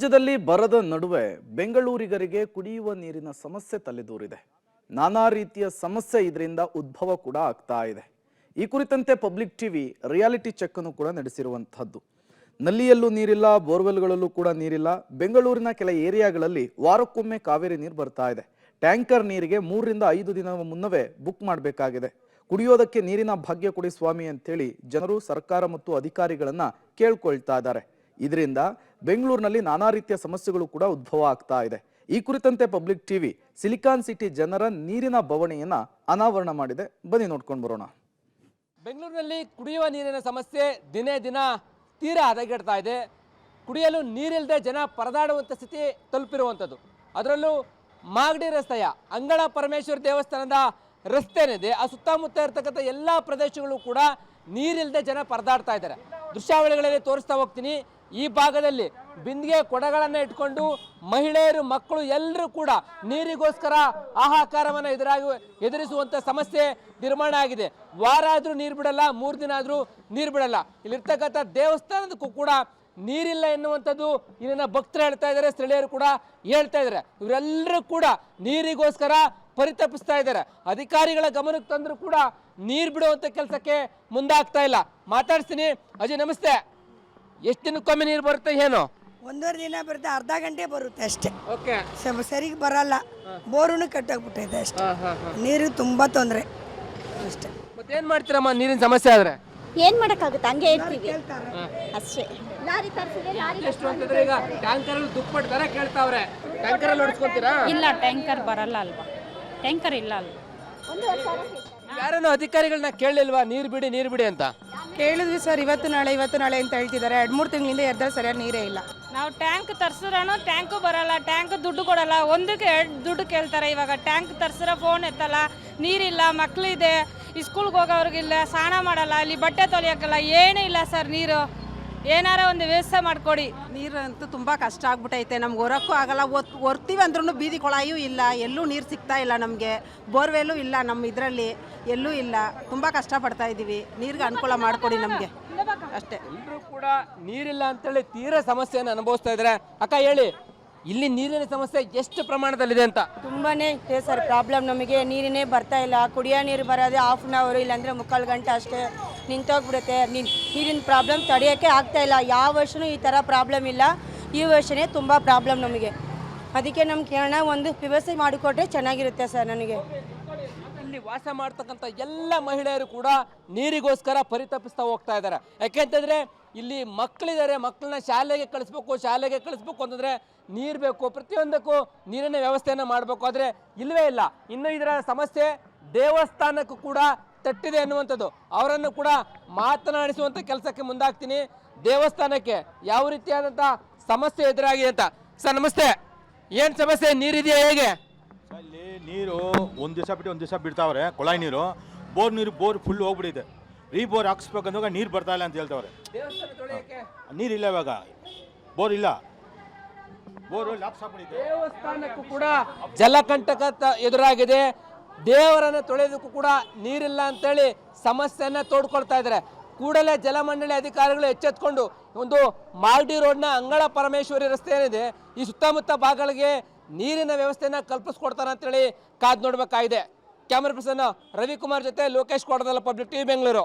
ರಾಜ್ಯದಲ್ಲಿ ಬರದ ನಡುವೆ ಬೆಂಗಳೂರಿಗರಿಗೆ ಕುಡಿಯುವ ನೀರಿನ ಸಮಸ್ಯೆ ತಲೆದೂರಿದೆ. ನಾನಾ ರೀತಿಯ ಸಮಸ್ಯೆ ಇದರಿಂದ ಉದ್ಭವ ಕೂಡ ಆಗ್ತಾ ಇದೆ. ಈ ಕುರಿತಂತೆ ಪಬ್ಲಿಕ್ ಟಿವಿ ರಿಯಾಲಿಟಿ ಚೆಕ್ ಅನ್ನು ಕೂಡ ನಡೆಸಿರುವಂತಹದ್ದು. ನಲ್ಲಿಯಲ್ಲೂ ನೀರಿಲ್ಲ, ಬೋರ್ವೆಲ್ಗಳಲ್ಲೂ ಕೂಡ ನೀರಿಲ್ಲ. ಬೆಂಗಳೂರಿನ ಕೆಲ ಏರಿಯಾಗಳಲ್ಲಿ ವಾರಕ್ಕೊಮ್ಮೆ ಕಾವೇರಿ ನೀರು ಬರ್ತಾ ಇದೆ. ಟ್ಯಾಂಕರ್ ನೀರಿಗೆ 3 ರಿಂದ 5 ದಿನ ಮುನ್ನವೇ ಬುಕ್ ಮಾಡಬೇಕಾಗಿದೆ. ಕುಡಿಯೋದಕ್ಕೆ ನೀರಿನ ಭಾಗ್ಯ ಕೊಡಿ ಸ್ವಾಮಿ ಅಂತೇಳಿ ಜನರು ಸರ್ಕಾರ ಮತ್ತು ಅಧಿಕಾರಿಗಳನ್ನ ಕೇಳ್ಕೊಳ್ತಾ ಇದ್ದಾರೆ. ಇದರಿಂದ ಬೆಂಗಳೂರಿನಲ್ಲಿ ನಾನಾ ರೀತಿಯ ಸಮಸ್ಯೆಗಳು ಕೂಡ ಉದ್ಭವ ಆಗ್ತಾ ಇದೆ. ಈ ಕುರಿತಂತೆ ಪಬ್ಲಿಕ್ ಟಿವಿ ಸಿಲಿಕಾನ್ ಸಿಟಿ ಜನರ ನೀರಿನ ಬವಣೆಯನ್ನ ಅನಾವರಣ ಮಾಡಿದೆ. ಬನ್ನಿ ನೋಡ್ಕೊಂಡು ಬರೋಣ. ಬೆಂಗಳೂರಿನಲ್ಲಿ ಕುಡಿಯುವ ನೀರಿನ ಸಮಸ್ಯೆ ದಿನೇ ದಿನ ತೀರಾ ಹದಗೆಡ್ತಾ ಇದೆ. ಕುಡಿಯಲು ನೀರಿಲ್ಲದೆ ಜನ ಪರದಾಡುವಂಥ ಸ್ಥಿತಿ ತಲುಪಿರುವಂಥದ್ದು. ಅದರಲ್ಲೂ ಮಾಗಡಿ ರಸ್ತೆಯ ಅಂಗಳ ಪರಮೇಶ್ವರ ದೇವಸ್ಥಾನದ ರಸ್ತೆ ಏನಿದೆ, ಆ ಸುತ್ತಮುತ್ತ ಇರತಕ್ಕಂಥ ಎಲ್ಲ ಪ್ರದೇಶಗಳು ಕೂಡ ನೀರಿಲ್ಲದೆ ಜನ ಪರದಾಡ್ತಾ ಇದ್ದಾರೆ. ದೃಶ್ಯಾವಳಿಗಳಲ್ಲಿ ತೋರಿಸ್ತಾ ಹೋಗ್ತೀನಿ. ಈ ಭಾಗದಲ್ಲಿ ಬಿಂದಿಗೆ ಕೊಡಗಳನ್ನು ಇಟ್ಕೊಂಡು ಮಹಿಳೆಯರು, ಮಕ್ಕಳು ಎಲ್ಲರೂ ಕೂಡ ನೀರಿಗೋಸ್ಕರ ಹಾಹಾಕಾರವನ್ನು ಎದುರಿಸುವಂಥ ಸಮಸ್ಯೆ ನಿರ್ಮಾಣ ಆಗಿದೆ. ವಾರ ಆದರೂ ನೀರು ಬಿಡಲ್ಲ, 3 ದಿನ ಆದರೂ ನೀರು ಬಿಡಲ್ಲ. ಇಲ್ಲಿರ್ತಕ್ಕಂಥ ದೇವಸ್ಥಾನದಕ್ಕೂ ಕೂಡ ನೀರಿಲ್ಲ ಎನ್ನುವಂಥದ್ದು ಇಲ್ಲಿನ ಭಕ್ತರು ಹೇಳ್ತಾ ಇದ್ದಾರೆ, ಸ್ಥಳೀಯರು ಕೂಡ ಹೇಳ್ತಾ ಇದ್ದಾರೆ. ಇವರೆಲ್ಲರೂ ಕೂಡ ನೀರಿಗೋಸ್ಕರ ಪರಿತಪಿಸ್ತಾ ಇದ್ದಾರೆ. ಅಧಿಕಾರಿಗಳ ಗಮನಕ್ಕೆ ತಂದರೂ ಕೂಡ ನೀರು ಬಿಡುವಂಥ ಕೆಲಸಕ್ಕೆ ಮುಂದಾಗ್ತಾ ಇಲ್ಲ. ಮಾತಾಡ್ತೀನಿ. ಅಜಯ್ ನಮಸ್ತೆ. ಎಷ್ಟು ದಿನಕ್ಕೊಮ್ಮೆ ನೀರು ಬರುತ್ತೆ? ಏನು 1.5 ದಿನ ಬರುತ್ತೆ, ಅರ್ಧ ಗಂಟೆ ಬರುತ್ತೆ ಅಷ್ಟೇ. ಓಕೆ, ಸರಿಗೆ ಬರಲ್ಲ. ಬೋರುನು ಕಟ್ಟಾಗ್ಬಿಟ್ಟೈತೆ ಅಷ್ಟೇ. ನೀರು ತುಂಬಾ ತೊಂದರೆ ಅಷ್ಟೇ. ಮತ್ತೇನ್ ಮಾಡ್ತೀರಮ್ಮ ನೀರಿನ ಸಮಸ್ಯೆ ಆದ್ರೆ? ಏನ್ ಮಾಡಕ್ಕಾಗುತ್ತೆ, ಹಂಗೆ ಇರ್ತೀವಿ ಅಷ್ಟೇ. ಲಾರಿ ತರಿಸಿದ್ರೆ ಲಾರಿ ಎಷ್ಟು ಅಂತಂದ್ರೆ ಈಗ ಟ್ಯಾಂಕರ್ ಅಲ್ಲಿ ದುಪ್ಪಟ್ಟು ದರ ಕೇಳ್ತಾವ್ರೆ. ಟ್ಯಾಂಕರ್ ಅಲ್ಲಿ ಹೊಡ್ಸ್ಕೊಂತೀರಾ? ಇಲ್ಲ, ಟ್ಯಾಂಕರ್ ಬರಲ್ಲ ಅಲ್ವಾ, ಟ್ಯಾಂಕರ್ ಇಲ್ಲ ಅಲ್ವಾ. ಯಾರನ್ನು ಅಧಿಕಾರಿಗಳನ್ನ ಕೇಳಲಿಲ್ವಾ ನೀರು ಬಿಡಿ ಅಂತ? ಕೇಳಿದ್ವಿ ಸರ್, ಇವತ್ತು ನಾಳೆ ಅಂತ ಹೇಳ್ತಿದ್ದಾರೆ. 2-3 ತಿಂಗಳಿಂದ ಎರ್ದಲ್ಲಿ ಸರಿಯಾಗಿ ನೀರೇ ಇಲ್ಲ. ನಾವು ಟ್ಯಾಂಕ್ ತರ್ಸಿದ್ರೂ ಟ್ಯಾಂಕು ಬರಲ್ಲ, ಟ್ಯಾಂಕ್ ದುಡ್ಡು ಕೊಡಲ್ಲ, ಒಂದಕ್ಕೆ 2 ದುಡ್ಡು ಕೇಳ್ತಾರೆ. ಇವಾಗ ಟ್ಯಾಂಕ್ ತರ್ಸಿರೋ ಫೋನ್ ಎತ್ತಲ್ಲ, ನೀರಿಲ್ಲ, ಮಕ್ಕಳಿದೆ, ಸ್ಕೂಲ್ಗೆ ಹೋಗೋವ್ರಿಗಿಲ್ಲ, ಸ್ನಾನ ಮಾಡಲ್ಲ, ಇಲ್ಲಿ ಬಟ್ಟೆ ತೊಳೆಯೋಕ್ಕಲ್ಲ, ಏನೂ ಇಲ್ಲ ಸರ್. ನೀರು ಏನಾರ ಒಂದು ವ್ಯವಸ್ಥೆ ಮಾಡಿಕೊಡಿ. ನೀರಂತೂ ತುಂಬ ಕಷ್ಟ ಆಗ್ಬಿಟ್ಟೈತೆ. ನಮ್ಗೆ ಹೊರಕ್ಕೂ ಆಗಲ್ಲ. ಹೊರ್ತೀವಿ ಅಂದ್ರೂ ಬೀದಿ ಕೊಳಾಯೂ ಇಲ್ಲ, ಎಲ್ಲೂ ನೀರು ಸಿಗ್ತಾ ಇಲ್ಲ ನಮಗೆ. ಬೋರ್ವೆಲ್ಲೂ ಇಲ್ಲ ನಮ್ಮ ಇದರಲ್ಲಿ, ಎಲ್ಲೂ ಇಲ್ಲ. ತುಂಬ ಕಷ್ಟಪಡ್ತಾ ಇದ್ದೀವಿ. ನೀರಿಗೆ ಅನುಕೂಲ ಮಾಡಿಕೊಡಿ ನಮಗೆ ಅಷ್ಟೇ. ಎಲ್ಲರೂ ಕೂಡ ನೀರಿಲ್ಲ ಅಂತೇಳಿ ತೀರಾ ಸಮಸ್ಯೆಯನ್ನು ಅನುಭವಿಸ್ತಾ ಇದ್ದಾರೆ. ಅಕ್ಕ ಹೇಳಿ, ಇಲ್ಲಿ ನೀರಿನ ಸಮಸ್ಯೆ ಎಷ್ಟು ಪ್ರಮಾಣದಲ್ಲಿದೆ ಅಂತ? ತುಂಬಾನೇ ಇದೆ ಸರ್ ಪ್ರಾಬ್ಲಮ್. ನಮಗೆ ನೀರಿನೇ ಬರ್ತಾ ಇಲ್ಲ. ಕುಡಿಯೋ ನೀರು ಬರೋದೇ 1/2 ಅವರ್, ಇಲ್ಲಾಂದರೆ 3/4 ಗಂಟೆ ಅಷ್ಟೇ ನಿಂತೋಗ್ಬಿಡುತ್ತೆ. ನೀರಿನ ಪ್ರಾಬ್ಲಮ್ ತಡೆಯೋಕ್ಕೆ ಆಗ್ತಾ ಇಲ್ಲ. ಯಾವ ವರ್ಷವೂ ಈ ಥರ ಪ್ರಾಬ್ಲಮ್ ಇಲ್ಲ. ಈ ವರ್ಷನೇ ತುಂಬ ಪ್ರಾಬ್ಲಮ್ ನಮಗೆ. ಅದಕ್ಕೆ ನಮ್ಗೆ ಕೇಳೋಣ, ಒಂದು ವ್ಯವಸ್ಥೆ ಮಾಡಿಕೊಟ್ರೆ ಚೆನ್ನಾಗಿರುತ್ತೆ ಸರ್. ನನಗೆ ಇಲ್ಲಿ ವಾಸ ಮಾಡ್ತಕ್ಕಂಥ ಎಲ್ಲ ಮಹಿಳೆಯರು ಕೂಡ ನೀರಿಗೋಸ್ಕರ ಪರಿತಪಿಸ್ತಾ ಹೋಗ್ತಾ ಇದ್ದಾರೆ. ಯಾಕೆಂತಂದ್ರೆ ಇಲ್ಲಿ ಮಕ್ಕಳಿದ್ದಾರೆ, ಮಕ್ಕಳನ್ನ ಶಾಲೆಗೆ ಕಳಿಸ್ಬೇಕು ಅಂತಂದ್ರೆ ನೀರು ಬೇಕು. ಪ್ರತಿಯೊಂದಕ್ಕೂ ನೀರಿನ ವ್ಯವಸ್ಥೆಯನ್ನು ಮಾಡಬೇಕು. ಆದರೆ ಇಲ್ಲವೇ ಇಲ್ಲ. ಇನ್ನು ಇದರ ಸಮಸ್ಯೆ ದೇವಸ್ಥಾನಕ್ಕೂ ಕೂಡ ತಟ್ಟಿದೆ ಅನ್ನುವಂಥದ್ದು. ಅವರನ್ನು ಕೂಡ ಮಾತನಾಡಿಸುವಂಥ ಕೆಲಸಕ್ಕೆ ಮುಂದಾಗ್ತೀನಿ. ದೇವಸ್ಥಾನಕ್ಕೆ ಯಾವ ರೀತಿಯಾದಂಥ ಸಮಸ್ಯೆ ಎದುರಾಗಿದೆ ಅಂತ. ಸರ್ ನಮಸ್ತೆ. ಏನು ಸಮಸ್ಯೆ? ನೀರಿದೆಯಾ ಹೇಗೆ? ಅಲ್ಲಿ ನೀರು ಒಂದು ದಿವಸ ಬಿಟ್ಟು ಒಂದು ದಿವಸ ಬಿಡ್ತಾವ್ರೆ. ಕೊಳಾಯಿ ನೀರು, ಬೋರ್ ಫುಲ್ ಹೋಗ್ಬಿಟ್ಟಿದೆ. ಬೋರ್ ಹಾಕ್ಸ್ಬೇಕಂದಾಗ ನೀರು ಬರ್ತಾ ಇಲ್ಲ ಅಂತ ಹೇಳ್ತಾವ್ರೆ. ನೀರಿಲ್ಲ, ಇವಾಗ ಬೋರ್ ಇಲ್ಲ. ದೇವಸ್ಥಾನಕ್ಕೂ ಕೂಡ ಜಲಕಂಟಕ ಎದುರಾಗಿದೆ. ದೇವರನ್ನು ತೊಳೆಯೋದಕ್ಕೂ ಕೂಡ ನೀರಿಲ್ಲ ಅಂತೇಳಿ ಸಮಸ್ಯೆಯನ್ನ ತೋಡ್ಕೊಳ್ತಾ ಇದ್ದಾರೆ. ಕೂಡಲೇ ಜಲಮಂಡಳಿ ಅಧಿಕಾರಿಗಳು ಎಚ್ಚೆತ್ಕೊಂಡು ಒಂದು ಮಾಲ್ಡಿ ರೋಡ್ನ ಅಂಗಳ ಪರಮೇಶ್ವರಿ ರಸ್ತೆ ಏನಿದೆ, ಈ ಸುತ್ತಮುತ್ತ ಭಾಗಗಳಿಗೆ ನೀರಿನ ವ್ಯವಸ್ಥೆಯನ್ನ ಕಲ್ಪಿಸ್ಕೊಡ್ತಾರೆ ಅಂತೇಳಿ ಕಾದ್ ನೋಡ್ಬೇಕಾಗಿದೆ. ಕ್ಯಾಮರಾ ಪರ್ಸನ್ ರವಿಕುಮಾರ್ ಜೊತೆ ಲೋಕೇಶ್ ಕೋಡದಲ್ಲ, ಪಬ್ಲಿಕ್ ಟಿವಿ ಬೆಂಗಳೂರು.